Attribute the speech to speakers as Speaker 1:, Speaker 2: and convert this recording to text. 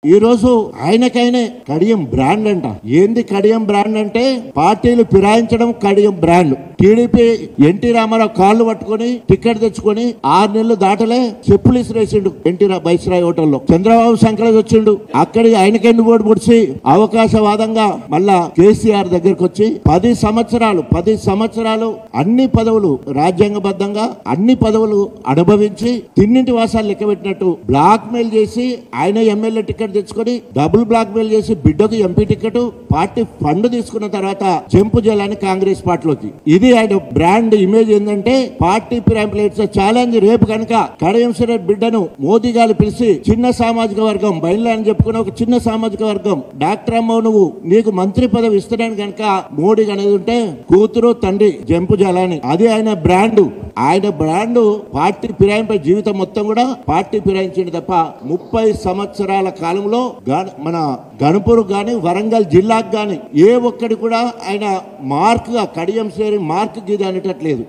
Speaker 1: ఈ రోజు ఆయనకైనా కడియం బ్రాండ్ అంట. ఏంది కడియం బ్రాండ్ అంటే పార్టీలు ఫిరాయించడం Kadiyam brand. TDP N T Rama Rao కాళ్ళు పట్టుకుని టికెట్ తెచ్చుకొని 6 నెలలు దాటలే చెప్పులు ఇసిరేసిండు ఎన్టీ బైస్రాయ్ హోటల్లో. చంద్రబాబు సంకలకి వచ్చిండు, అక్కడి ఆయనకెండు ఓటు పొడిచి అవకాశవాదంగా మళ్ళా కేసీఆర్ దగ్గరకు వచ్చి 10 సంవత్సరాలు అన్ని పదవులు రాజ్యాంగబద్ధంగా అన్ని పదవులు అనుభవించి తిన్నింటి వాసాలు లెక్క పెట్టినట్టు బ్లాక్ మెయిల్ చేసి ఆయన ఎమ్మెల్యే టికెట్ తెచ్చుకొని డబుల్ బ్లాక్ మెయిల్ చేసి బిడ్డకు ఎంపీ టికెట్ పార్టీ ఫండ్ తీసుకున్న తర్వాత చెంపు చేయాలని కాంగ్రెస్ పార్టీలోకి. ఇది ఆయన బ్రాండ్ ఇమేజ్ ఏంటంటే పార్టీ ఫిరాయింపులు ఛాలెంజ్. రేపు కనుక కడియం శ్రీహరి బిడ్డను మోదీ గారు పిలిచి చిన్న సామాజిక వర్గం బయలుదేరి అని చెప్పుకున్న ఒక చిన్న సామాజిక వర్గం డాక్టర్ అమ్మ నువ్వు నీకు మంత్రి పదవి ఇస్తాడని కనుక మోడీ అనేది ఉంటే కూతురు తండ్రి జంపు చేయాలని అది ఆయన బ్రాండ్. ఆయన బ్రాండ్ పార్టీ ఫిరాయింపు జీవితం మొత్తం కూడా పార్టీ ఫిరాయించింది తప్ప 30 సంవత్సరాల కాలంలో మన గణపూర్ గాని వరంగల్ జిల్లాకు గాని ఏ ఒక్కడి కూడా ఆయన మార్క్ గా కడియం శ్రీహరి మార్క్ గీద అనేటట్లేదు.